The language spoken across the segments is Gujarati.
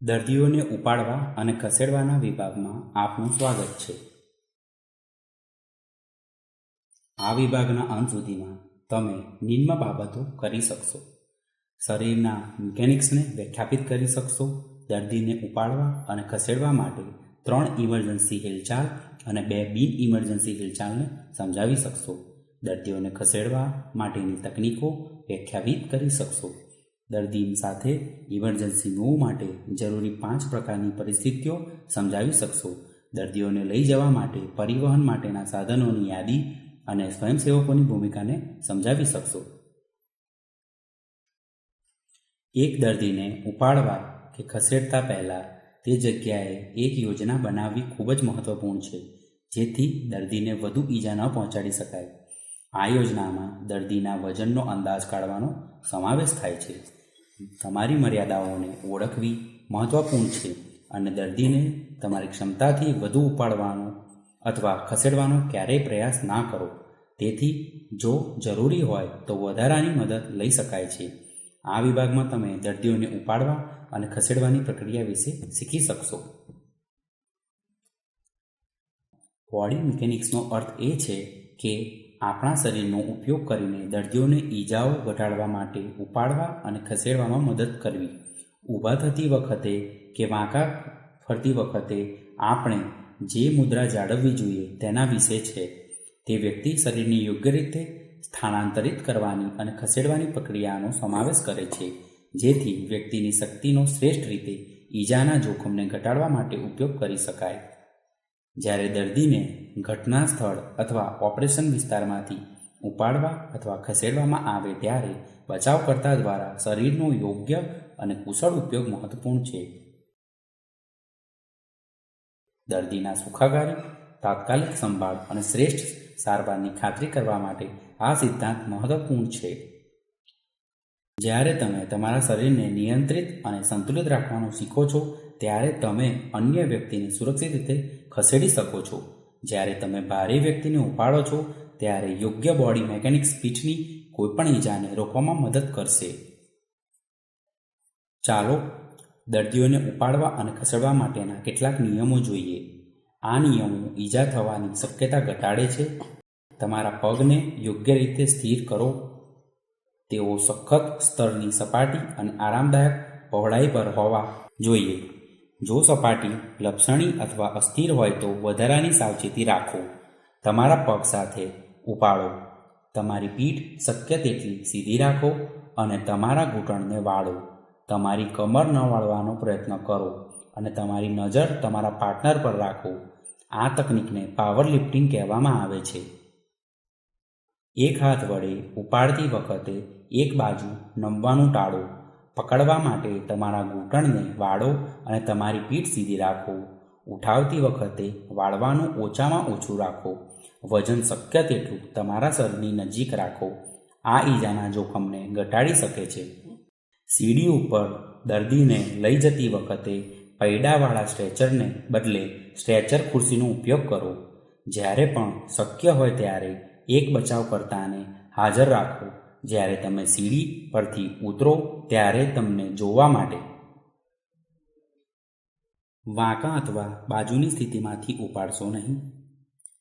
દર્દીઓને ઉપાડવા અને ખસેડવાના વિભાગમાં આપનું સ્વાગત છે. આ વિભાગના અંત સુધીમાં તમે નિમ્ન બાબતો કરી શકશો. શરીરના મિકેનિક્સને વ્યાખ્યાયિત કરી શકશો. દર્દીને ઉપાડવા અને ખસેડવા માટે 3 ઇમરજન્સી હિલચાલ અને 2 બિન ઇમરજન્સી હિલચાલને સમજાવી શકશો. દર્દીઓને ખસેડવા માટેની તકનીકો વ્યાખ્યાયિત કરી શકશો. દર્દી સાથે ઇમરજન્સી મૂવ માટે જરૂરી 5 પ્રકારની પરિસ્થિતિઓ સમજાવી શકશો. દર્દીઓને લઈ જવા માટે પરિવહન માટેના સાધનોની યાદી અને સ્વયંસેવકોની ભૂમિકાને સમજાવી શકશો. એક દર્દીને ઉપાડવા કે ખસેડતા પહેલાં તે જગ્યાએ એક યોજના બનાવવી ખૂબ જ મહત્વપૂર્ણ છે, જેથી દર્દીને વધુ ઈજા ન પહોંચાડી શકાય. આ યોજનામાં દર્દીના વજનનો અંદાજ કાઢવાનો સમાવેશ થાય છે. તમારી મર્યાદાઓને ઓળખવી મહત્વપૂર્ણ છે અને દર્દીને તમારી ક્ષમતાથી વધુ ઉપાડવાનો અથવા ખસેડવાનો ક્યારેય પ્રયાસ ના કરો. તેથી જો જરૂરી હોય તો વધારાની મદદ લઈ શકાય છે. આ વિભાગમાં તમે દર્દીઓને ઉપાડવા અને ખસેડવાની પ્રક્રિયા વિશે શીખી શકશો. બોડી મિકેનિક્સનો અર્થ એ છે કે આપણા શરીરનો ઉપયોગ કરીને દર્દીઓને ઈજાઓ ઘટાડવા માટે ઉપાડવા અને ખસેડવામાં મદદ કરવી. ઊભા થતી વખતે કે વાંકા ફરતી વખતે આપણે જે મુદ્રા જાળવવી જોઈએ તેના વિશે છે. તે વ્યક્તિ શરીરને યોગ્ય રીતે સ્થાનાંતરિત કરવાની અને ખસેડવાની પ્રક્રિયાનો સમાવેશ કરે છે, જેથી વ્યક્તિની શક્તિનો શ્રેષ્ઠ રીતે ઈજાના જોખમને ઘટાડવા માટે ઉપયોગ કરી શકાય. જ્યારે દર્દીને ઘટના સ્થળ અથવા ઓપરેશન વિસ્તારમાંથી ઉપાડવા અથવા ખસેડવામાં આવે ત્યારે બચાવકર્તા દ્વારા શરીરનો યોગ્ય અને કુશળ ઉપયોગ મહત્વપૂર્ણ છે. દર્દીના સુખાકારી, તાત્કાલિક સંભાળ અને શ્રેષ્ઠ સારવારની ખાતરી કરવા માટે આ સિદ્ધાંત મહત્વપૂર્ણ છે. જ્યારે તમે તમારા શરીરને નિયંત્રિત અને સંતુલિત રાખવાનું શીખો છો, ત્યારે તમે અન્ય વ્યક્તિને સુરક્ષિત રીતે ખસેડી શકો છો. જ્યારે તમે ભારે વ્યક્તિને ઉપાડો છો, ત્યારે યોગ્ય બોડી મિકેનિક્સ પીઠની કોઈપણ ઈજાને રોકવામાં મદદ કરશે. ચાલો દર્દીઓને ઉપાડવા અને ખસેડવા માટેના કેટલાક નિયમો જોઈએ. આ નિયમો ઈજા થવાની શક્યતા ઘટાડે છે. તમારા પગને યોગ્ય રીતે સ્થિર કરો. તેઓ સખત સ્તરની સપાટી અને આરામદાયક પહોળાઈ પર હોવા જોઈએ. જો સપાટી લપસણી અથવા અસ્થિર હોય તો વધારાની સાવચેતી રાખો. તમારા પગ સાથે ઉપાડો. તમારી પીઠ શક્ય તેટલી સીધી રાખો અને તમારા ઘૂંટણને વાળો. તમારી કમર ન વાળવાનો પ્રયત્ન કરો અને તમારી નજર તમારા પાર્ટનર પર રાખો. આ તકનિકને પાવર લિફ્ટિંગ કહેવામાં આવે છે. એક હાથ વડે ઉપાડતી વખતે એક બાજુ નમવાનું ટાળો. પકડવા માટે તમારા ઘૂંટણને વાળો અને તમારી પીઠ સીધી રાખો. ઉઠાવતી વખતે વાળવાનું ઓછામાં ઓછું રાખો. વજન શક્ય તેટલું તમારા શરીરની નજીક રાખો. આ ઈજાના જોખમને ઘટાડી શકે છે. સીડી ઉપર દર્દીને લઈ જતી વખતે પૈડાવાળા સ્ટ્રેચરને બદલે સ્ટ્રેચર ખુરશીનો ઉપયોગ કરો. જ્યારે પણ શક્ય હોય ત્યારે એક બચાવકર્તાને હાજર રાખો જ્યારે તમે સીડી પરથી ઉતરો ત્યારે તમને જોવા માટે. વાંકા અથવા બાજુની સ્થિતિમાંથી ઉપાડશો નહીં.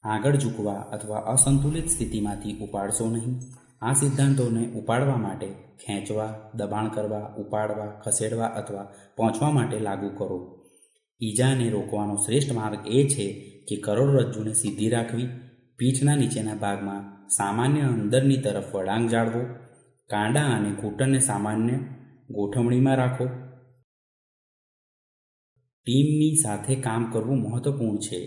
આગળ ઝૂકવા અથવા અસંતુલિત સ્થિતિમાંથી ઉપાડશો નહીં. આ સિદ્ધાંતોને ઉપાડવા માટે ખેંચવા, દબાણ કરવા, ઉપાડવા, ખસેડવા અથવા પહોંચવા માટે લાગુ કરો. ઈજાને રોકવાનો શ્રેષ્ઠ માર્ગ એ છે કે કરોડરજ્જુને સીધી રાખવી, પીઠના નીચેના ભાગમાં સામાન્ય અંદરની તરફ વળાંક જાળવો, કાંડા અને ઘૂંટણને સામાન્ય ગોઠવણીમાં રાખો. ટીમની સાથે કામ કરવું મહત્વપૂર્ણ છે.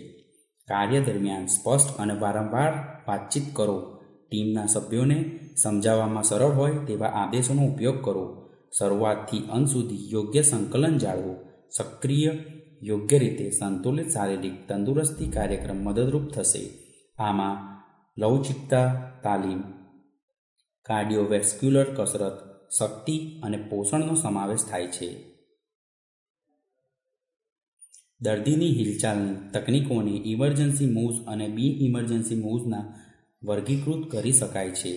કાર્ય દરમિયાન સ્પષ્ટ અને વારંવાર વાતચીત કરો. ટીમના સભ્યોને સમજાવવામાં સરળ હોય તેવા આદેશોનો ઉપયોગ કરો. શરૂઆતથી અંત સુધી યોગ્ય સંકલન જાળવો. સક્રિય, યોગ્ય રીતે સંતુલિત શારીરિક તંદુરસ્તી કાર્યક્રમ મદદરૂપ થશે. આમાં લવચિકતા તાલીમ, કાર્ડિયોવેસ્ક્યુલર કસરત, શક્તિ અને પોષણનો સમાવેશ થાય છે. દર્દીની હિલચાલની તકનીકોને ઇમરજન્સી મૂવ્સ અને બિન ઇમરજન્સી મૂવ્સના વર્ગીકૃત કરી શકાય છે.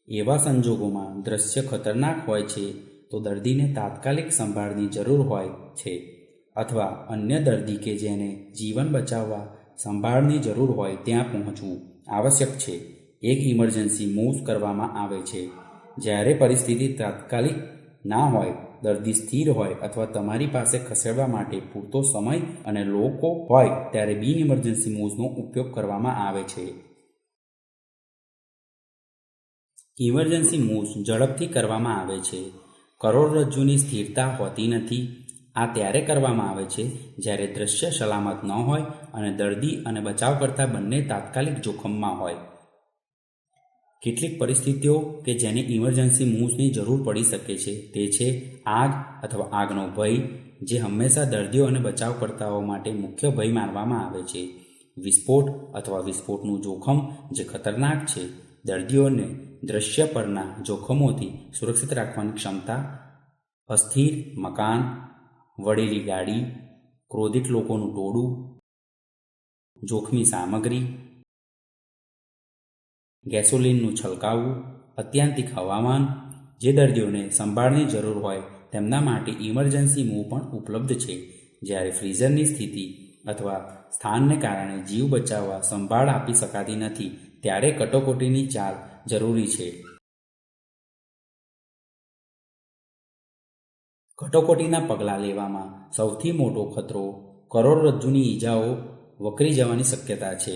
એવા સંજોગોમાં દ્રશ્ય ખતરનાક હોય છે તો દર્દીને તાત્કાલિક સંભાળની જરૂર હોય છે. અથવા અન્ય દર્દી કે જેને જીવન બચાવવા સંભાળની જરૂર હોય ત્યાં પહોંચવું આવશ્યક છે. એક ઇમરજન્સી મૂવ કરવામાં આવે છે જ્યારે પરિસ્થિતિ તાત્કાલિક ના હોય, દર્દી સ્થિર હોય અથવા તમારી પાસે ખસેડવા માટે પૂરતો સમય અને લોકો હોય ત્યારે બિન ઇમરજન્સી મૂવ્સનો ઉપયોગ કરવામાં આવે છે. ઇમરજન્સી મૂવ્સ ઝડપથી કરવામાં આવે છે. કરોડરજ્જુની સ્થિરતા હોતી નથી. આ ત્યારે કરવામાં આવે છે જ્યારે દૃશ્ય સલામત ન હોય અને દર્દી અને બચાવકર્તા બંને તાત્કાલિક જોખમમાં હોય. કેટલીક પરિસ્થિતિઓ કે જેને ઇમરજન્સી મૂવ્સની જરૂર પડી શકે છે તે છે આગ અથવા આગનો ભય, જે હંમેશા દર્દીઓ અને બચાવકર્તાઓ માટે મુખ્ય ભય માનવામાં આવે છે. વિસ્ફોટ અથવા વિસ્ફોટનું જોખમ, જે ખતરનાક છે. દર્દીઓને દૃશ્ય પરના જોખમોથી સુરક્ષિત રાખવાની ક્ષમતા. અસ્થિર મકાન, વળેલી ગાડી, ક્રોધિત લોકોનું ટોળું, જોખમી સામગ્રી, ગેસોલિનનું છલકાવું, અત્યાંતિક હવામાન. જે દર્દીઓને સંભાળની જરૂર હોય તેમના માટે ઇમરજન્સી મૂવ પણ ઉપલબ્ધ છે. જ્યારે ફ્રીઝરની સ્થિતિ અથવા સ્થાનને કારણે જીવ બચાવવા સંભાળ આપી શકાતી નથી ત્યારે કટોકટીની ચાલ જરૂરી છે. કટોકટીના પગલાં લેવામાં સૌથી મોટો ખતરો કરોડરજ્જુની ઈજાઓ વકરી જવાની શક્યતા છે.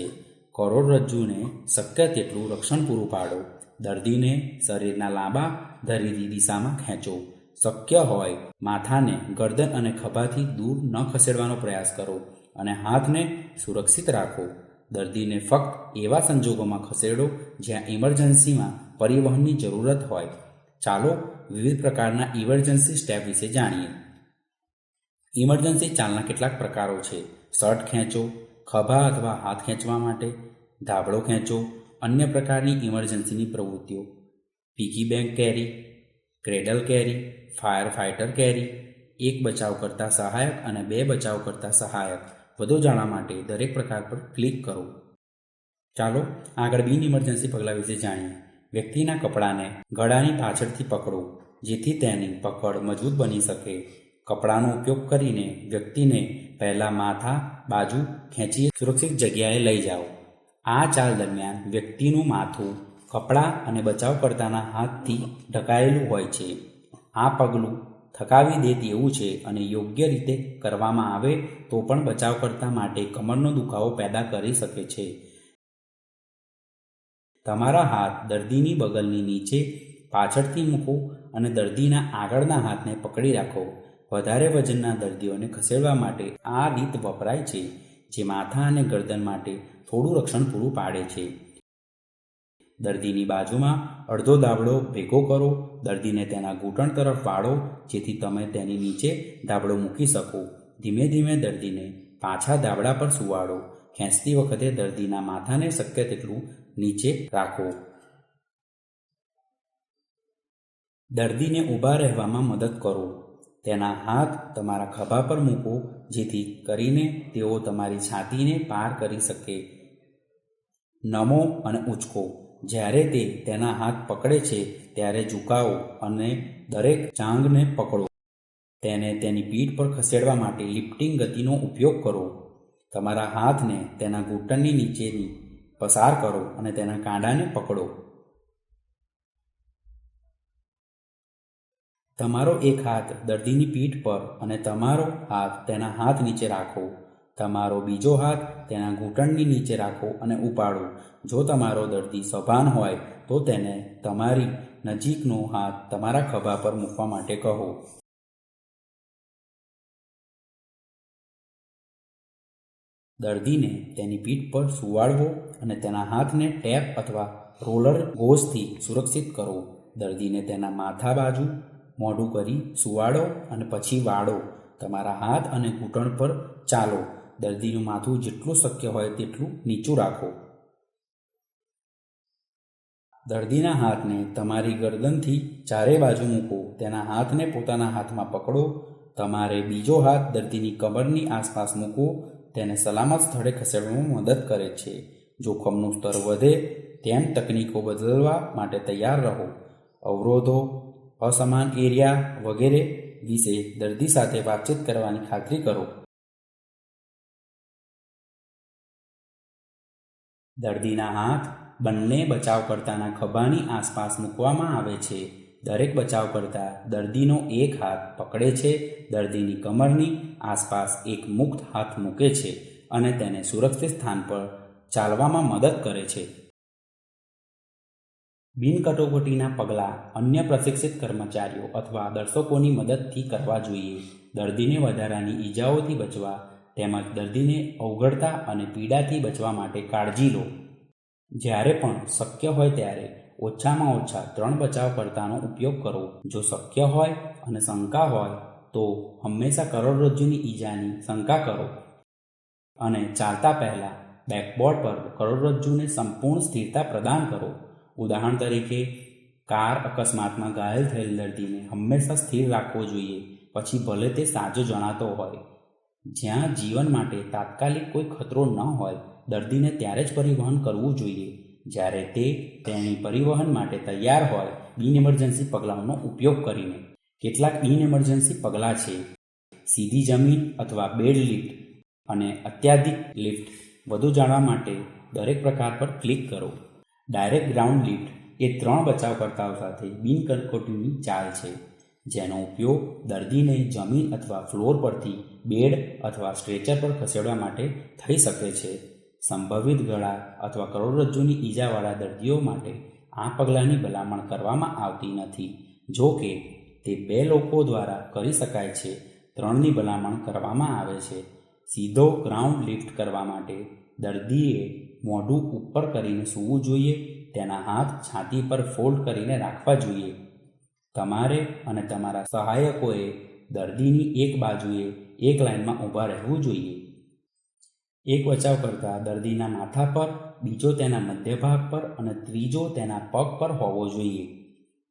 કરોડરજ્જુને શક્ય તેટલું રક્ષણ પૂરું પાડો. દર્દીને શરીરના લાંબા ધરીની દિશામાં ખેંચો. શક્ય હોય માથાને ગરદન અને ખભાથી દૂર ન ખસેડવાનો પ્રયાસ કરો અને હાથને સુરક્ષિત રાખો. દર્દીને ફક્ત એવા સંજોગોમાં ખસેડો જ્યાં ઇમરજન્સીમાં પરિવહનની જરૂરત હોય. ચાલો વિવિધ પ્રકારના ઇમરજન્સી સ્ટેપ વિશે જાણીએ. ઇમરજન્સી ચાલના કેટલાક પ્રકારો છે. શર્ટ ખેંચો, ખભા અથવા હાથ ખેંચવા માટે, ધાબળો ખેંચો. અન્ય પ્રકારની ઇમરજન્સીની પ્રવૃત્તિઓ: પીગી બેંક કેરી, ક્રેડલ કેરી, ફાયર ફાઇટર કેરી, એક બચાવકર્તા સહાયક અને બે બચાવકર્તા સહાયક. વધુ જાણવા માટે દરેક પ્રકાર પર ક્લિક કરો. ચાલો આગળ બિન ઇમરજન્સી પગલાં વિશે જાણીએ. વ્યક્તિના કપડાને ગળાની પાછળથી પકડો જેથી તેની પકડ મજબૂત બની શકે. કપડાનો ઉપયોગ કરીને વ્યક્તિને પહેલા માથા બાજુ ખેંચી સુરક્ષિત જગ્યાએ લઈ જાઓ. આ ચાલ દરમિયાન વ્યક્તિનું માથું કપડાં અને બચાવકર્તાના હાથથી ઢંકાયેલું હોય છે. આ પગલું થકાવી દે તેવું છે અને યોગ્ય રીતે કરવામાં આવે તો પણ બચાવકર્તા માટે કમરનો દુખાવો પેદા કરી શકે છે. તમારા હાથ દર્દીની બગલની નીચે પાછળથી મૂકો અને દર્દીના આગળના હાથને પકડી રાખો. વધારે વજનના દર્દીઓને ખસેડવા માટે આ રીત વપરાય છે, જે માથા અને ગરદન માટે થોડું રક્ષણ પૂરું પાડે છે. દર્દીની બાજુમાં અડધો ધાબળો ભેગો કરો. દર્દીને તેના ઘૂંટણ તરફ વાળો જેથી તમે તેની નીચે ધાબળો મૂકી શકો. ધીમે ધીમે દર્દીને પાછા ધાબળા પર સુવાડો. ખેંચતી વખતે દર્દીના માથાને શક્ય તેટલું નીચે રાખો. દર્દીને ઊભા રહેવામાં મદદ કરો. તેના હાથ તમારા ખભા પર મૂકો જેથી કરીને તેઓ તમારી છાતીને પાર કરી શકે. નમો અને ઉંચકો. જ્યારે તે તેના હાથ પકડે છે ત્યારે ઝુકાવો અને દરેક જાંઘને પકડો. તેને તેની પીઠ પર ખસેડવા માટે લિફ્ટિંગ ગતિનો ઉપયોગ કરો. તમારા હાથને તેના ઘૂંટણની નીચેની પસાર કરો અને તેના કાંડાને પકડો. તમારો એક હાથ દર્દીની પીઠ પર અને તમારો હાથ તેના હાથ નીચે રાખો. તમારો બીજો હાથ તેના ઘૂંટણની નીચે રાખો અને ઉપાડો. જો તમારો દર્દી સભાન હોય તો તેને તમારી નજીકનો હાથ તમારા ખભા પર મૂકવા માટે કહો. દર્દીને તેની પીઠ પર સુવાડવો અને તેના હાથને ટેપ અથવા રોલર ગોઝથી સુરક્ષિત કરો. દર્દીને તેના માથા બાજુ મોઢું કરી સુવાડો અને પછી વાળો. તમારા હાથ અને ઘૂંટણ પર ચાલો. દર્દીનું માથું જેટલું શક્ય હોય તેટલું નીચું રાખો. દર્દીના હાથને તમારી ગરદનથી ચારે બાજુ મૂકો. તેના હાથને પોતાના હાથમાં પકડો. તમારે બીજો હાથ દર્દીની કમરની આસપાસ મૂકો. તેને સલામત સ્થળે ખસેડવામાં મદદ કરે છે. જોખમનું સ્તર વધે તેમ તકનીકો બદલવા માટે તૈયાર રહો. અવરોધો, અસમાન એરિયા વગેરે વિશે દર્દી સાથે વાતચીત કરવાની ખાતરી કરો. દર્દીના હાથ બંને બચાવકર્તાના ખભાની આસપાસ મૂકવામાં આવે છે. દરેક બચાવકર્તા દર્દીનો એક હાથ પકડે છે, દર્દીની કમરની આસપાસ એક મુક્ત હાથ મૂકે છે અને તેને સુરક્ષિત સ્થાન પર ચાલવામાં મદદ કરે છે. બિનકટોકટીના પગલાં અન્ય પ્રશિક્ષિત કર્મચારીઓ અથવા દર્શકોની મદદથી કરવા જોઈએ. દર્દીને વધારાની ઈજાઓથી બચવા તેમજ દર્દીને અવગડતા અને પીડાથી બચવા માટે કાળજી લો. જ્યારે પણ શક્ય હોય ત્યારે ઓછામાં ઓછા 3 બચાવકર્તાનો ઉપયોગ કરો. જો શક્ય હોય અને શંકા હોય તો હંમેશા કરોડરજ્જુની ઈજાની શંકા કરો અને ચાલતા પહેલાં બેકબોર્ડ પર કરોડરજ્જુને સંપૂર્ણ સ્થિરતા પ્રદાન કરો. ઉદાહરણ તરીકે, કાર અકસ્માતમાં ઘાયલ થયેલ દર્દીને હંમેશા સ્થિર રાખવો જોઈએ, પછી ભલે તે સાજો જણાતો હોય. જ્યાં જીવન માટે તાત્કાલિક કોઈ ખતરો ન હોય, દર્દીને ત્યારે જ પરિવહન કરવું જોઈએ જ્યારે તે તેની પરિવહન માટે તૈયાર હોય. બિન ઇમરજન્સી પગલાંનો ઉપયોગ કરીને કેટલાક બિન ઇમરજન્સી પગલાં છે: સીધી જમીન અથવા બેડ લિફ્ટ અને અત્યાધિક લિફ્ટ. વધુ જાણવા માટે દરેક પ્રકાર પર ક્લિક કરો. ડાયરેક્ટ ગ્રાઉન્ડ લિફ્ટ એ 3 બચાવકર્તાઓ સાથે બિનકટોકટીની ચાલ છે, જેનો ઉપયોગ દર્દીને જમીન અથવા ફ્લોર પરથી બેડ અથવા સ્ટ્રેચર પર ખસેડવા માટે થઈ શકે છે. સંભવિત ગળા અથવા કરોડરજ્જુની ઈજાવાળા દર્દીઓ માટે આ પગલાંની ભલામણ કરવામાં આવતી નથી. જો કે તે 2 લોકો દ્વારા કરી શકાય છે. 3ની ભલામણ કરવામાં આવે છે. સીધો ગ્રાઉન્ડ લિફ્ટ કરવા માટે દર્દીએ મોઢું ઉપર કરીને સૂવું જોઈએ. તેના હાથ છાતી પર ફોલ્ડ કરીને રાખવા જોઈએ. તમારે અને તમારા સહાયકોએ દર્દીની એક બાજુએ એક લાઇનમાં ઊભા રહેવું જોઈએ. એક બચાવકર્તા દર્દીના માથા પર, બીજો તેના મધ્ય ભાગ પર અને ત્રીજો તેના પગ પર હોવો જોઈએ.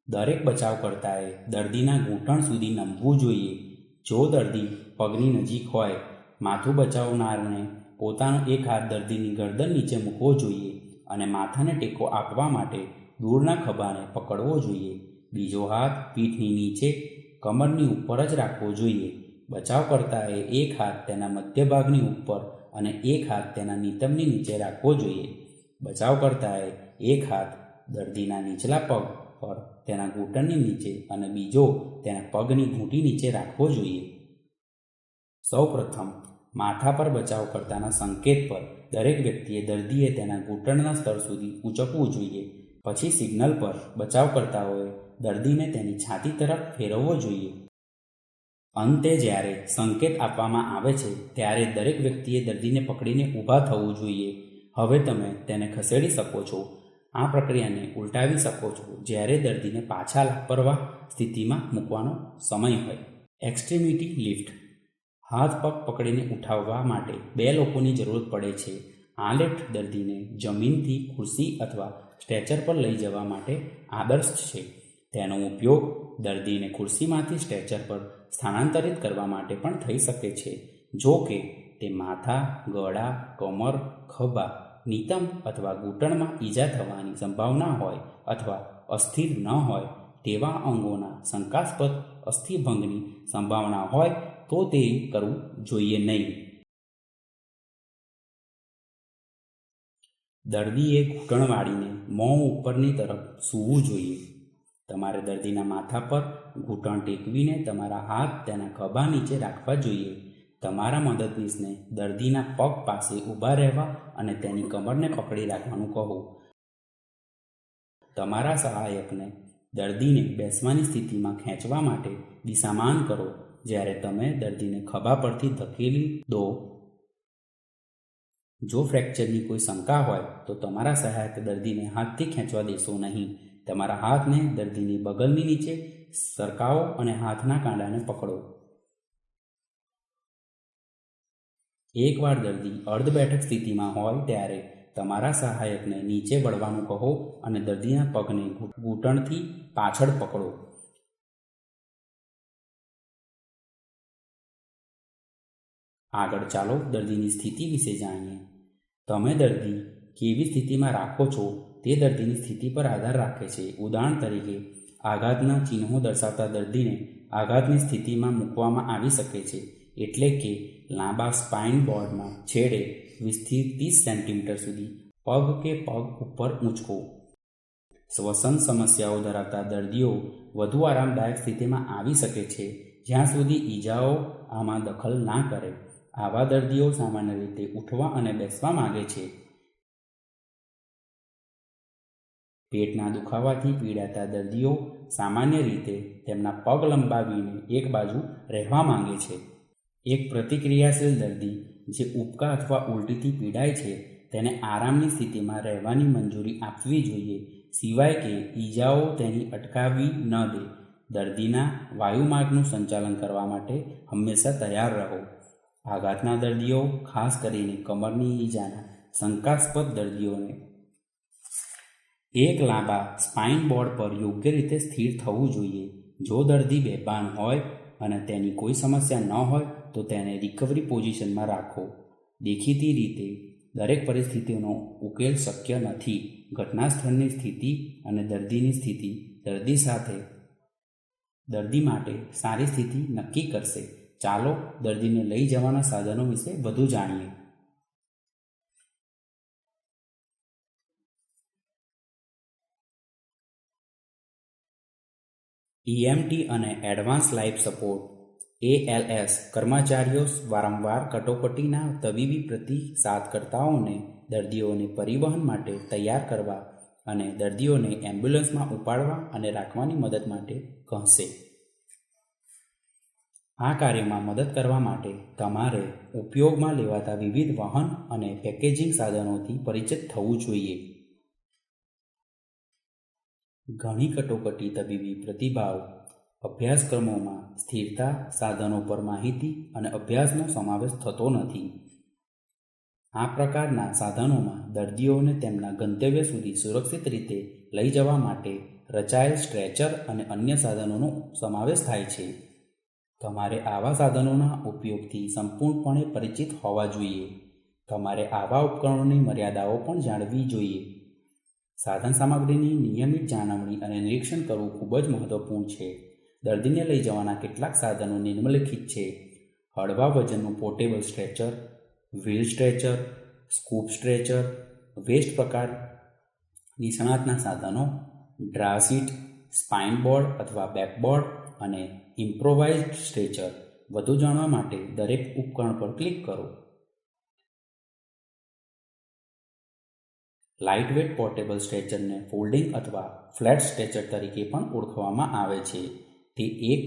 દરેક બચાવકર્તાએ દર્દીના ઘૂંટણ સુધી નમવું જોઈએ. જો દર્દી પગની નજીક હોય, માથું બચાવનારને પોતાનો એક હાથ દર્દીની ગરદન નીચે મૂકવો જોઈએ અને માથાને ટેકો આપવા માટે દૂરના ખભાને પકડવો જોઈએ. બીજો હાથ પીઠની નીચે, કમરની ઉપર જ રાખવો જોઈએ. બચાવકર્તાએ એક હાથ તેના મધ્ય ભાગની ઉપર અને એક હાથ તેના નિતંબની નીચે રાખવો જોઈએ. બચાવકર્તાએ એક હાથ દર્દીના નીચલા પગ પર તેના ઘૂંટણની નીચે અને બીજો તેના પગની ઘૂંટી નીચે રાખવો જોઈએ. સૌપ્રથમ, માથા પર બચાવકર્તાના સંકેત પર દરેક વ્યક્તિએ દર્દીએ તેના ઘૂંટણના સ્તર સુધી ઊંચકવું જોઈએ. પછી સિગ્નલ પર બચાવકર્તાઓએ દર્દીને તેની છાતી તરફ ફેરવવો જોઈએ. અંતે જ્યારે સંકેત આપવામાં આવે છે ત્યારે દરેક વ્યક્તિએ દર્દીને પકડીને ઊભા થવું જોઈએ. હવે તમે તેને ખસેડી શકો છો. આ પ્રક્રિયાને ઉલટાવી શકો છો જ્યારે દર્દીને પાછા લાપરવાહ સ્થિતિમાં મૂકવાનો સમય હોય. એક્સ્ટ્રીમિટી લિફ્ટ. હાથ પગ પકડીને ઉઠાવવા માટે 2 લોકોની જરૂર પડે છે. આ લિફ્ટ દર્દીને જમીનથી ખુરશી અથવા સ્ટ્રેચર પર લઈ જવા માટે આદર્શ છે. તેનો ઉપયોગ દર્દીને ખુરશીમાંથી સ્ટ્રેચર પર સ્થાનાંતરિત કરવા માટે પણ થઈ શકે છે. જો કે તે માથા, ગળા, કમર, ખભા, નિતંબ અથવા ઘૂંટણમાં ઈજા થવાની સંભાવના હોય અથવા અસ્થિર ન હોય તેવા અંગોના શંકાસ્પદ અસ્થિભંગની સંભાવના હોય તો તે કરવું જોઈએ નહીં. દર્દીએ ઘૂંટણ વાળીને મોં ઉપરની તરફ સૂવું જોઈએ. તમારે દર્દીના માથા પર ઘૂંટણ ટેકવીને તમારા હાથ તેના ખભા નીચે રાખવા જોઈએ. તમારા મદદનીશને દર્દીના પગ પાસે ઊભા રહેવા અને તેની કમરને પકડી રાખવાનું કહો. તમારા સહાયકને દર્દીને બેસવાની સ્થિતિમાં ખેંચવા માટે દિશામાન કરો જ્યારે તમે દર્દીને ખભા પરથી ધકેલી દો. જો ફ્રેક્ચરની કોઈ શંકા હોય તો તમારા સહાયક દર્દીને હાથથી ખેંચવા દેશો નહીં. તમારા હાથને દર્દીની બગલની નીચે સરકાવો અને હાથના કાંડાને પકડો. એકવાર દર્દી અર્ધબેઠક સ્થિતિમાં હોય ત્યારે તમારા સહાયકને નીચે વળવાનું કહો અને દર્દીના પગને ઘૂંટણથી પાછળ પકડો. આગળ ચાલો દર્દીની સ્થિતિ વિશે જાણીએ. તમે દર્દી કેવી સ્થિતિમાં રાખો છો તે દર્દીની સ્થિતિ પર આધાર રાખે છે. ઉદાહરણ તરીકે, આઘાતના ચિહ્નો દર્શાવતા દર્દીને આઘાતની સ્થિતિમાં મૂકવામાં આવી શકે છે, એટલે કે લાંબા સ્પાઇન બોર્ડના છેડે 20થી 30 સેન્ટીમીટર સુધી પગ કે પગ ઉપર ઊંચકો. શ્વસન સમસ્યાઓ ધરાવતા દર્દીઓ વધુ આરામદાયક સ્થિતિમાં આવી શકે છે જ્યાં સુધી ઈજાઓ આમાં દખલ ના કરે. આવા દર્દીઓ સામાન્ય રીતે ઉઠવા અને બેસવા માંગે છે. પેટના દુખાવાથી પીડાતા દર્દીઓ સામાન્ય રીતે તેમના પગ લંબાવીને એક બાજુ રહેવા માંગે છે. એક પ્રતિક્રિયાશીલ દર્દી જે ઉબકા અથવા ઉલટીથી પીડાય છે તેને આરામની સ્થિતિમાં રહેવાની મંજૂરી આપવી જોઈએ, સિવાય કે ઈજાઓ તેની અટકાવવી ન દે. દર્દીના વાયુમાર્ગનું સંચાલન કરવા માટે હંમેશા તૈયાર રહો. આઘાતના દર્દીઓ, ખાસ કરીને કમરની ઈજાના શંકાસ્પદ દર્દીઓને એક લાંબા સ્પાઇન બોર્ડ પર યોગ્ય રીતે સ્થિર થવું જોઈએ. જો દર્દી બેભાન હોય અને તેની કોઈ સમસ્યા ન હોય તો તેને રિકવરી પોઝિશનમાં રાખો. દેખીતી રીતે દરેક પરિસ્થિતિનો ઉકેલ શક્ય નથી. ઘટના સ્થળની સ્થિતિ અને દર્દીની સ્થિતિ દર્દી માટે સારી સ્થિતિ નક્કી કરશે. ચાલો દર્દીને લઈ જવાના સાધનો વિશે વધુ જાણીએ. EMT અને એડવાન્સ લાઈફ સપોર્ટ ALS કર્મચારીઓ વારંવાર કટોકટીના તબીબી પ્રતિસાદકર્તાઓને દર્દીઓને પરિવહન માટે તૈયાર કરવા અને દર્દીઓને એમ્બ્યુલન્સમાં ઉપાડવા અને રાખવાની મદદ માટે કહેશે. આ કાર્યમાં મદદ કરવા માટે તમારે ઉપયોગમાં લેવાતા વિવિધ વાહન અને પેકેજિંગ સાધનોથી પરિચિત થવું જોઈએ. ઘણી કટોકટી તબીબી પ્રતિભાવ અભ્યાસક્રમોમાં સ્થિરતા સાધનો પર માહિતી અને અભ્યાસનો સમાવેશ થતો નથી. આ પ્રકારના સાધનોમાં દર્દીઓને તેમના ગંતવ્ય સુધી સુરક્ષિત રીતે લઈ જવા માટે રચાયેલ સ્ટ્રેચર અને અન્ય સાધનોનો સમાવેશ થાય છે. તમારે આવા સાધનોના ઉપયોગથી સંપૂર્ણપણે પરિચિત હોવા જોઈએ. તમારે આવા ઉપકરણોની મર્યાદાઓ પણ જાણવી જોઈએ. સાધન સામગ્રીની નિયમિત જાળવણી અને નિરીક્ષણ કરવું ખૂબ જ મહત્વપૂર્ણ છે. દર્દીને લઈ જવાના કેટલાક સાધનો નિમ્નલિખિત છે: હળવા વજનનું portable stretcher, wheel stretcher, scoop stretcher, vest પ્રકાર નિષ્ણાતના સાધનો, ડ્રા સીટ, સ્પાઇન બોર્ડ અથવા બેકબોર્ડ અને ઇમ્પ્રોવાઇઝ્ડ સ્ટ્રેચર. વધુ જાણવા માટે દરેક ઉપકરણ પર ક્લિક કરો. લાઇટવેટ પોર્ટેબલ સ્ટ્રેચરને ફોલ્ડિંગ અથવા ફ્લેટ સ્ટ્રેચર તરીકે પણ ઓળખવામાં આવે છે. તે એક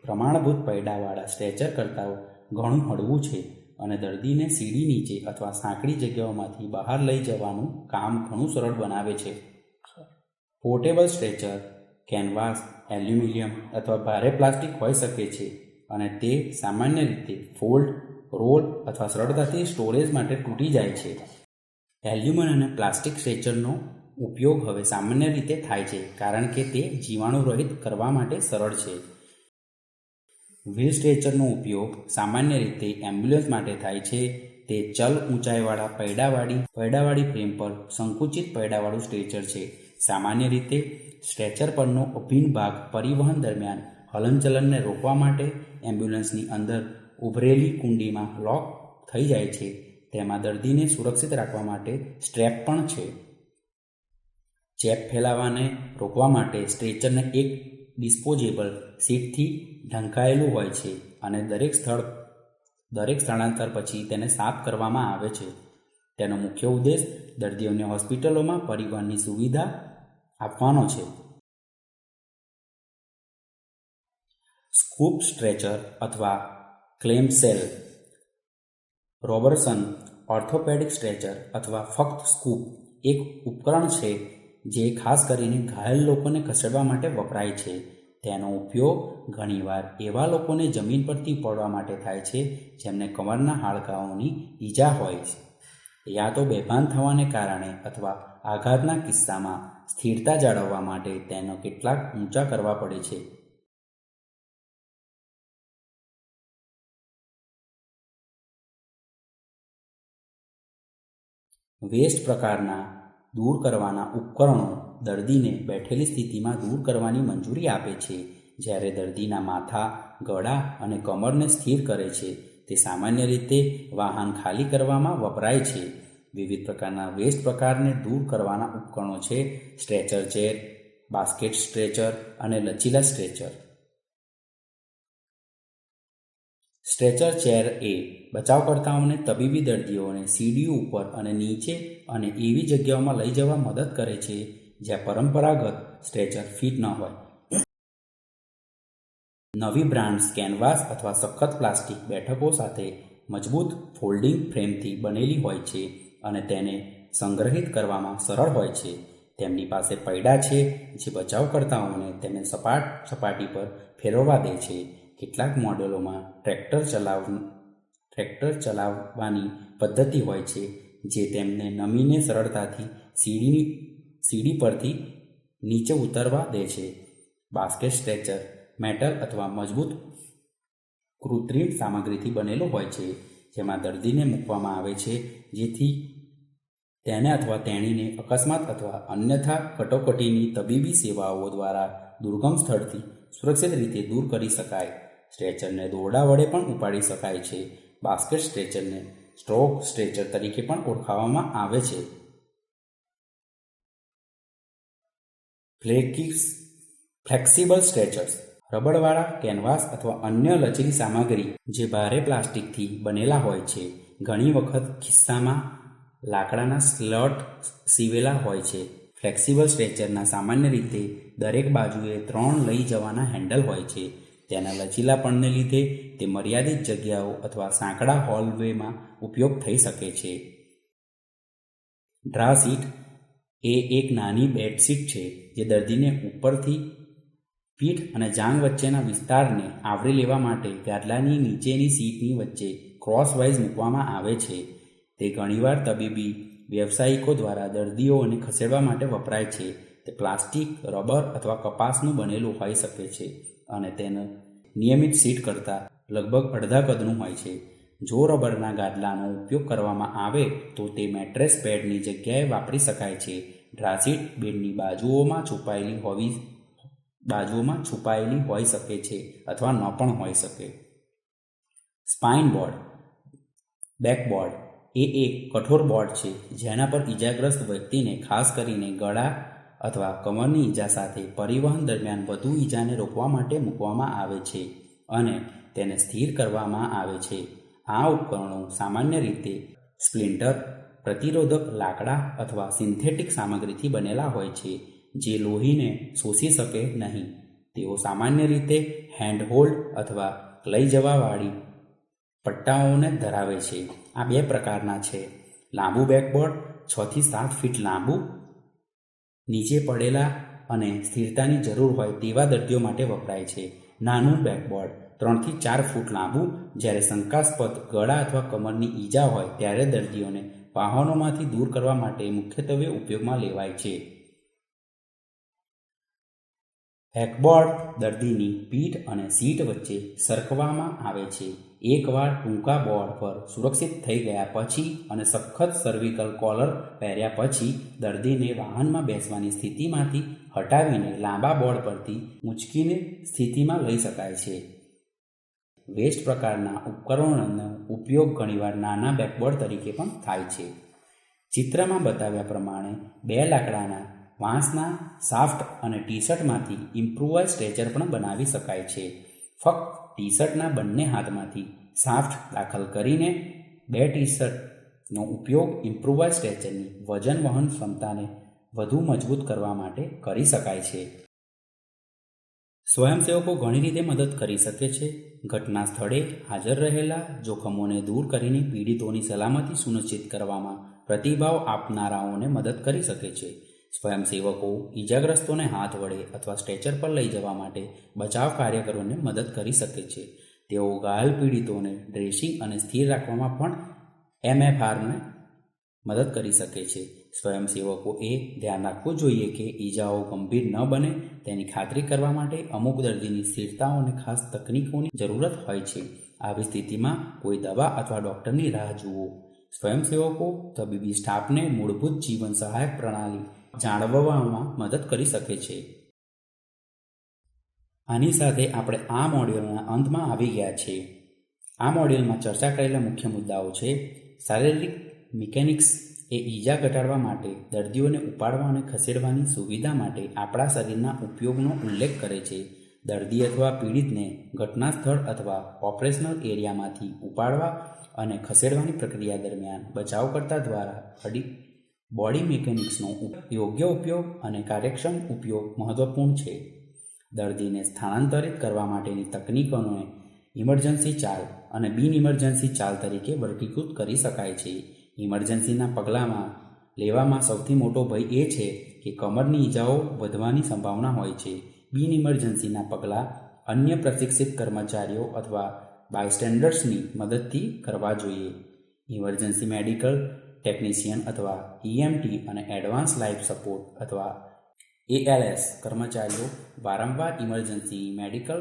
પ્રમાણભૂત પૈડાવાળા સ્ટ્રેચર કરતાં ઘણું હળવું છે અને દર્દીને સીડી નીચે અથવા સાંકડી જગ્યાઓમાંથી બહાર લઈ જવાનું કામ ઘણું સરળ બનાવે છે. પોર્ટેબલ સ્ટ્રેચર કેનવાસ, એલ્યુમિનિયમ અથવા ભારે પ્લાસ્ટિક હોઈ શકે છે અને તે સામાન્ય રીતે ફોલ્ડ, રોલ અથવા સરળતાથી સ્ટોરેજ માટે તૂટી જાય છે. એલ્યુમિનિયમ અને પ્લાસ્ટિક સ્ટ્રેચરનો ઉપયોગ હવે સામાન્ય રીતે થાય છે કારણ કે તે જીવાણુરહિત કરવા માટે સરળ છે. વ્હીલ સ્ટ્રેચરનો ઉપયોગ સામાન્ય રીતે એમ્બ્યુલન્સ માટે થાય છે. તે ચલ ઊંચાઈવાળા પૈડાવાળી ફ્રેમ પર સંકુચિત પૈડાવાળું સ્ટ્રેચર છે. સામાન્ય રીતે સ્ટ્રેચર પરનો અભિન્ન ભાગ પરિવહન દરમિયાન હલનચલનને રોકવા માટે એમ્બ્યુલન્સની અંદર ઉભરેલી કુંડીમાં લોક થઈ જાય છે. તેમાં દર્દીને સુરક્ષિત રાખવા માટે સ્ટ્રેપ પણ છે. ચેપ ફેલાવાને રોકવા માટે સ્ટ્રેચરને એક ડિસ્પોઝેબલ સીટથી ઢંકાયેલું હોય છે અને દરેક સ્થળાંતર પછી તેને સાફ કરવામાં આવે છે. તેનો મુખ્ય ઉદ્દેશ દર્દીઓને હોસ્પિટલોમાં પરિવહનની સુવિધા આપવાનો છે. સ્કૂપ સ્ટ્રેચર અથવા ક્લેમ્પશેલ. રોબર્સન ઓર્થોપેડિક સ્ટ્રેચર અથવા ફક્ત સ્કૂપ એક ઉપકરણ છે જે ખાસ કરીને ઘાયલ લોકોને ખસેડવા માટે વપરાય છે. તેનો ઉપયોગ ઘણીવાર એવા લોકોને જમીન પરથી ઉપાડવા માટે થાય છે જેમને કમરના હાડકાંઓની ઈજા હોય છે, યા તો બેભાન થવાને કારણે અથવા આઘાતના કિસ્સામાં સ્થિરતા જાળવવા માટે તેને કેટલાક ઊંચા કરવા પડે છે. વેસ્ટ પ્રકારના દૂર કરવાના ઉપકરણો દર્દીને બેઠેલી સ્થિતિમાં દૂર કરવાની મંજૂરી આપે છે. જ્યારે દર્દીના માથા, ગળા અને કમરને સ્થિર કરે છે. તે સામાન્ય રીતે વાહન ખાલી કરવામાં વપરાય છે. વિવિધ પ્રકારના વેસ્ટ પ્રકારને દૂર કરવાના ઉપકરણો છે સ્ટ્રેચર ચેર, બાસ્કેટ સ્ટ્રેચર અને લચીલા સ્ટ્રેચર. સ્ટ્રેચર ચેર એ બચાવકર્તાઓને તબીબી દર્દીઓને સીડીઓ ઉપર અને નીચે અને એવી જગ્યાઓમાં લઈ જવા મદદ કરે છે જ્યાં પરંપરાગત સ્ટ્રેચર ફિટ ન હોય. નવી બ્રાન્ડ્સ કેનવાસ અથવા સખત પ્લાસ્ટિક બેઠકો સાથે મજબૂત ફોલ્ડિંગ ફ્રેમથી બનેલી હોય છે અને તેને સંગ્રહિત કરવામાં સરળ હોય છે. તેમની પાસે પૈડા છે જે બચાવકર્તાઓને તેને સપાટી પર ફેરવવા દે છે. કેટલાક મોડેલોમાં ટ્રેક્ટર ચલાવવાની પદ્ધતિ હોય છે જે તેમને નમીને સરળતાથી સીડી પરથી નીચે ઉતરવા દે છે. બાસ્કેટ સ્ટ્રેચર મેટલ અથવા મજબૂત કૃત્રિમ સામગ્રીથી બનેલો હોય છે જેમાં દર્દીને મૂકવામાં આવે છે જેથી તેને અથવા તેણીને અકસ્માત અથવા અન્યથા કટોકટીની તબીબી સેવાઓ દ્વારા દુર્ગમ સ્થળથી સુરક્ષિત રીતે દૂર કરી શકાય. સ્ટ્રેચરને દોરડા વડે પણ ઉપાડી શકાય છે. બાસ્કેટ સ્ટ્રેચરને સ્ટ્રોક સ્ટ્રેચર તરીકે પણ ઓળખવામાં આવે છે. ફ્લેક્સિબલ સ્ટ્રેચર્સ રબરવાળા, કેનવાસ અથવા અન્ય લચીલી સામગ્રી જે ભારે પ્લાસ્ટિકથી બનેલા હોય છે. ઘણી વખત ખિસ્સામાં લાકડાના સ્લોટ સીવેલા હોય છે. ફ્લેક્સિબલ સ્ટ્રેચરના સામાન્ય રીતે દરેક બાજુએ 3 લઈ જવાના હેન્ડલ હોય છે. તેના લચીલાપણને લીધે તે મર્યાદિત જગ્યાઓ અથવા સાંકડા હોલવેમાં ઉપયોગ થઈ શકે છે. ડ્રા સીટ એ એક નાની બેડશીટ છે જે દર્દીને ઉપરથી પીઠ અને જાંઘ વચ્ચેના વિસ્તારને આવરી લેવા માટે ગાદલાની નીચેની સીટની વચ્ચે ક્રોસવાઇઝ મૂકવામાં આવે છે. તે ઘણીવાર તબીબી વ્યવસાયિકો દ્વારા દર્દીઓને ખસેડવા માટે વપરાય છે. તે પ્લાસ્ટિક, રબર અથવા કપાસનું બનેલું હોઈ શકે છે અને તેનું નિયમિત સીટ કરતાં લગભગ અડધા કદનું હોય છે. જો રબરના ગાદલાનો ઉપયોગ કરવામાં આવે તો તે મેટ્રેસ પેડની જગ્યાએ વાપરી શકાય છે. ડ્રા સીટ બેડની બાજુઓમાં છુપાયેલી હોઈ શકે છે અથવા ન પણ હોઈ શકે. સ્પાઇન બોર્ડ બેકબોર્ડ એ એક કઠોર બોર્ડ છે જેના પર ઈજાગ્રસ્ત વ્યક્તિને ખાસ કરીને ગળા અથવા કમરની ઈજા સાથે પરિવહન દરમિયાન વધુ ઈજાને રોકવા માટે મૂકવામાં આવે છે અને તેને સ્થિર કરવામાં આવે છે. આ ઉપકરણો સામાન્ય રીતે સ્પ્લિન્ટર પ્રતિરોધક લાકડા અથવા સિન્થેટિક સામગ્રીથી બનેલા હોય છે જે લોહીને શોષી શકે નહીં. તેઓ સામાન્ય રીતે હેન્ડહોલ્ડ અથવા લઈ જવાવાળી પટ્ટાઓને ધરાવે છે. આ 2 પ્રકારના છે. લાંબુ બેકબોર્ડ 6 થી 7 ફીટ લાંબુ, નીચે પડેલા અને સ્થિરતાની જરૂર હોય તેવા દર્દીઓ માટે વપરાય છે. નાનું બેકબોર્ડ 3 થી 4 ફૂટ લાંબુ, જ્યારે શંકાસ્પદ ગળા અથવા કમરની ઈજા હોય ત્યારે દર્દીઓને વાહનોમાંથી દૂર કરવા માટે મુખ્યત્વે ઉપયોગમાં લેવાય છે. બેકબોર્ડ દર્દીની પીઠ અને સીટ વચ્ચે સરકવામાં આવે છે. એકવાર ટૂંકા બોર્ડ પર સુરક્ષિત થઈ ગયા પછી અને સખત સર્વિકલ કોલર પહેર્યા પછી દર્દીને વાહનમાં બેસવાની સ્થિતિમાંથી હટાવીને લાંબા બોર્ડ પરથી ઊંચકીને સ્થિતિમાં લઈ શકાય છે. વેસ્ટ પ્રકારના ઉપકરણોનો ઉપયોગ ઘણીવાર નાના બેકબોર્ડ તરીકે પણ થાય છે. ચિત્રમાં બતાવ્યા પ્રમાણે 2 લાકડાના વાંસના શાફ્ટ અને ટી-શર્ટમાંથી ઇમ્પ્રુવાઇઝ સ્ટ્રેચર પણ બનાવી શકાય છે. ફક્ત ટી-શર્ટના બંને હાથમાંથી શાફ્ટ દાખલ કરીને 2 ટી-શર્ટનો ઉપયોગ ઇમ્પ્રુવાઇઝ સ્ટ્રેચરની વજન વહન ક્ષમતાને વધુ મજબૂત કરવા માટે કરી શકાય છે. સ્વયંસેવકો ઘણી રીતે મદદ કરી શકે છે. ઘટના સ્થળે હાજર રહેલા જોખમોને દૂર કરીને પીડિતોની સલામતી સુનિશ્ચિત કરવામાં પ્રતિભાવ આપનારાઓને મદદ કરી શકે છે. સ્વયંસેવકો ઈજાગ્રસ્તોને હાથ વડે અથવા સ્ટ્રેચર પર લઈ જવા માટે બચાવ કાર્યકરોને મદદ કરી શકે છે. તેઓ ઘાયલ પીડિતોને ડ્રેસિંગ અને સ્થિર રાખવામાં પણ એમએફઆરને મદદ કરી શકે છે. સ્વયંસેવકોએ ધ્યાન રાખવું જોઈએ કે ઈજાઓ ગંભીર ન બને તેની ખાતરી કરવા માટે અમુક દર્દીની સ્થિરતાઓ અને ખાસ તકનીકોની જરૂરત હોય છે. આવી સ્થિતિમાં કોઈ દવા અથવા ડૉક્ટરની રાહ જુઓ. સ્વયંસેવકો તબીબી સ્ટાફને મૂળભૂત જીવન સહાયક પ્રણાલી જાળવવામાં મદદ કરી શકે છે. આની સાથે આપણે આ મોડ્યુલના અંતમાં આવી ગયા છીએ. આ મોડ્યુલમાં ચર્ચા કરેલા મુખ્ય મુદ્દાઓ છે: શારીરિક મિકેનિક્સ એ ઈજા ઘટાડવા માટે, દર્દીઓને ઉપાડવા અને ખસેડવાની સુવિધા માટે આપણા શરીરના ઉપયોગનો ઉલ્લેખ કરે છે. દર્દી અથવા પીડિતને ઘટના સ્થળ અથવા ઓપરેશનલ એરિયામાંથી ઉપાડવા અને ખસેડવાની પ્રક્રિયા દરમિયાન બચાવકર્તા દ્વારા બોડી મિકેનિક્સનો યોગ્ય ઉપયોગ અને કાર્યક્ષમ ઉપયોગ મહત્વપૂર્ણ છે. દર્દીને સ્થાનાંતરિત કરવા માટેની તકનીકોને ઇમરજન્સી ચાલ અને બિન ઇમરજન્સી ચાલ તરીકે વર્ગીકૃત કરી શકાય છે. ઇમરજન્સીના પગલાંમાં લેવામાં સૌથી મોટો ભય એ છે કે કમરની ઈજાઓ વધવાની સંભાવના હોય છે. બિન ઇમરજન્સીના પગલાં અન્ય પ્રશિક્ષિત કર્મચારીઓ અથવા બાયસ્ટેન્ડર્સની મદદથી કરવા જોઈએ. ઇમરજન્સી મેડિકલ ટેકનિશિયન અથવા EMT અને એડવાન્સ લાઈફ સપોર્ટ અથવા ALS કર્મચારીઓ વારંવાર ઇમરજન્સી મેડિકલ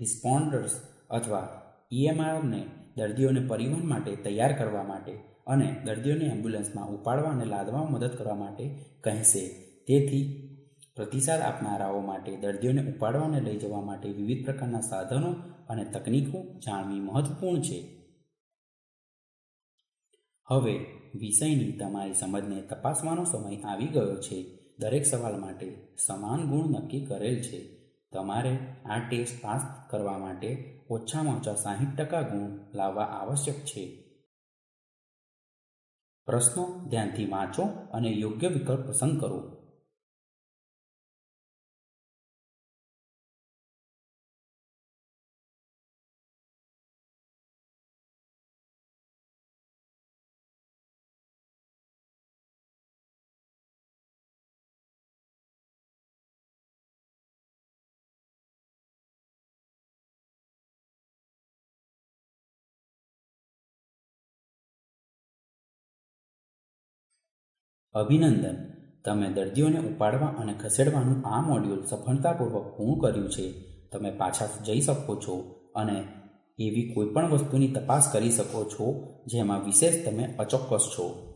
રિસ્પોન્ડર્સ અથવા EMRને દર્દીઓને પરિવહન માટે તૈયાર કરવા માટે અને દર્દીઓને એમ્બ્યુલન્સમાં ઉપાડવા અને લાદવામાં મદદ કરવા માટે કહેશે. તેથી પ્રતિસાદ આપનારાઓ માટે દર્દીઓને ઉપાડવા અને લઈ જવા માટે વિવિધ પ્રકારના સાધનો અને તકનીકો જાણવી મહત્વપૂર્ણ છે. હવે વિષયની તમારી સમજને તપાસવાનો સમય આવી ગયો છે. દરેક સવાલ માટે સમાન ગુણ નક્કી કરેલ છે. તમારે આ ટેસ્ટ પાસ કરવા માટે ઓછામાં ઓછા 60% ગુણ લાવવા આવશ્યક છે. પ્રશ્નો ધ્યાનથી વાંચો અને યોગ્ય વિકલ્પ પસંદ કરો. અભિનંદન, તમે દર્દીઓને ઉપાડવા અને ખસેડવાનું આ મોડ્યુલ સફળતાપૂર્વક પૂર્ણ કર્યું છે. તમે પાછા જઈ શકો છો અને એવી કોઈપણ વસ્તુની તપાસ કરી શકો છો જેમાં વિશેષ તમે અચોક્કસ છો.